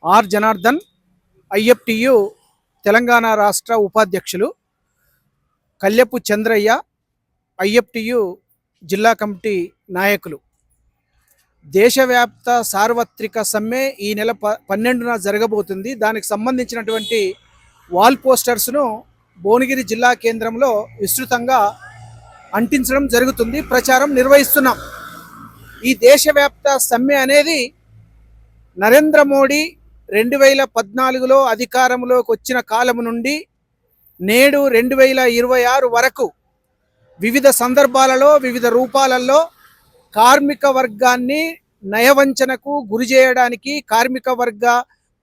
Are Janardhan, IFTU Telangana రాష్ట్ర ఉపాధ్యక్షులు, కల్యపు Chandraiah, IFTU జిల్లా కమిటీ నాయకులు. దేశవ్యాప్త సార్వత్రిక సమ్మె ఈ నెల 12న జరగబోతుంది. దానికి సంబంధించినటువంటి వాల్ పోస్టర్స్ను భువనగిరి జిల్లా కేంద్రంలో విస్తృతంగా అంటించడం జరుగుతుంది, ప్రచారం నిర్వహిస్తున్నాం. ఈ దేశవ్యాప్త సమ్మె అనేది నరేంద్ర మోడీ 2014లో అధికారంలోకి వచ్చిన కాలం నుండి నేడు 2026 వరకు వివిధ సందర్భాలలో వివిధ రూపాలలో కార్మిక వర్గాన్ని నయవంచనకు గురి చేయడానికి, కార్మిక వర్గ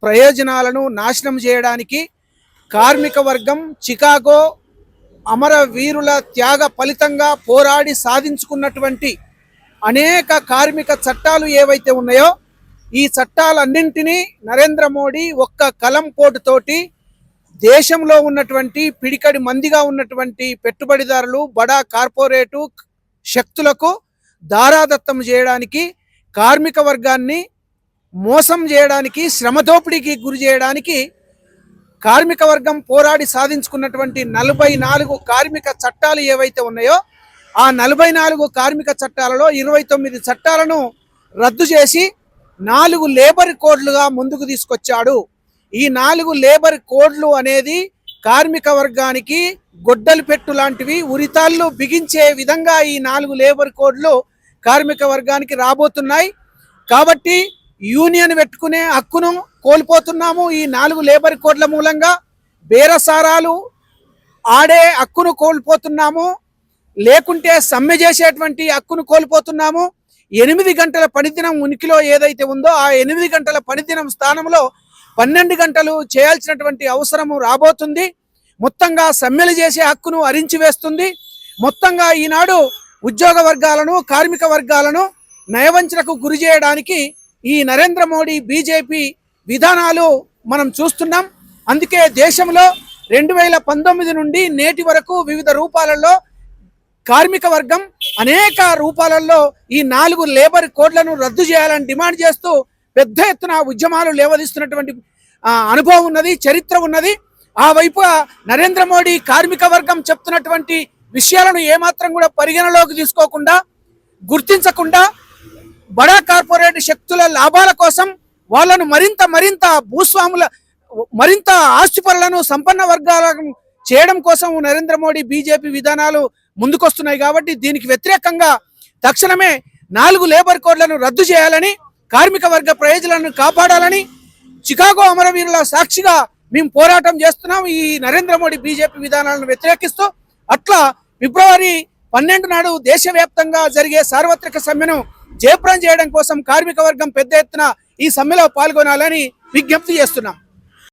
ప్రయోజనాలను నాశనం చేయడానికి కార్మిక వర్గం చికాగో అమరవీరుల త్యాగ ఫలితంగా పోరాడి సాధించుకున్నటువంటి అనేక కార్మిక చట్టాలు ఏవైతే ఉన్నాయో ఈ చట్టాలన్నింటినీ నరేంద్ర మోడీ ఒక్క కలం పోటుతోటి దేశంలో ఉన్నటువంటి పిడికడి మందిగా ఉన్నటువంటి పెట్టుబడిదారులు, బడా కార్పొరేటు శక్తులకు దారాదత్తం చేయడానికి, కార్మిక వర్గాన్ని మోసం చేయడానికి, శ్రమదోపిడీకి గురి చేయడానికి కార్మిక వర్గం పోరాడి సాధించుకున్నటువంటి 44 కార్మిక చట్టాలు ఏవైతే ఉన్నాయో ఆ 44 కార్మిక చట్టాలలో 29 చట్టాలను రద్దు చేసి 4 లేబర్ కోడ్లుగా ముందుకు తీసుకొచ్చాడు. ఈ 4 లేబర్ కోడ్లు అనేది కార్మిక వర్గానికి గొడ్డలి పెట్టు లాంటివి, ఉరితాళ్ళు బిగించే విధంగా ఈ 4 లేబర్ కోడ్లు కార్మిక వర్గానికి రాబోతున్నాయి. కాబట్టి యూనియన్ పెట్టుకునే హక్కును కోల్పోతున్నాము. ఈ 4 లేబర్ కోడ్ల మూలంగా బేరసారాలు ఆడే హక్కును కోల్పోతున్నాము, లేకుంటే సమ్మె చేసేటువంటి హక్కును కోల్పోతున్నాము. 8 గంటల పనిదినం ఉనికిలో ఏదైతే ఉందో ఆ 8 గంటల పనిదినం స్థానంలో 12 గంటలు చేయాల్సినటువంటి అవసరము రాబోతుంది. మొత్తంగా సమ్మెలు చేసే హక్కును అరించి వేస్తుంది. మొత్తంగా ఈనాడు ఉద్యోగ వర్గాలను, కార్మిక వర్గాలను నయవంచనకు గురి చేయడానికి ఈ నరేంద్ర మోడీ బీజేపీ విధానాలు మనం చూస్తున్నాం. అందుకే దేశంలో 2019 నుండి నేటి వరకు వివిధ రూపాలలో కార్మిక వర్గం అనేక రూపాలలో ఈ 4 లేబర్ కోడ్లను రద్దు చేయాలని డిమాండ్ చేస్తూ పెద్ద ఎత్తున ఉద్యమాలు లేవదీస్తున్నటువంటి అనుభవం ఉన్నది, చరిత్ర ఉన్నది. ఆ వైపు నరేంద్ర మోడీ కార్మిక వర్గం చెప్తున్నటువంటి విషయాలను ఏమాత్రం కూడా పరిగణలోకి తీసుకోకుండా, గుర్తించకుండా బడా కార్పొరేట్ శక్తుల లాభాల కోసం వాళ్ళను మరింత భూస్వాముల, మరింత ఆస్తిపరులను సంపన్న వర్గాలను చేయడం కోసం నరేంద్ర మోడీ బీజేపీ విధానాలు ముందుకొస్తున్నాయి. కాబట్టి దీనికి వ్యతిరేకంగా తక్షణమే 4 లేబర్ కోడ్లను రద్దు చేయాలని, కార్మిక వర్గ ప్రయోజనాలను కాపాడాలని చికాగో అమరవీరుల సాక్షిగా మేము పోరాటం చేస్తున్నాం. ఈ నరేంద్ర మోడీ బీజేపీ విధానాలను వ్యతిరేకిస్తూ అట్లా ఫిబ్రవరి 12 నాడు దేశవ్యాప్తంగా జరిగే సార్వత్రిక సమ్మెను జయప్రదం చేయడం కోసం కార్మిక వర్గం పెద్ద ఎత్తున ఈ సమ్మెలో పాల్గొనాలని విజ్ఞప్తి చేస్తున్నాం.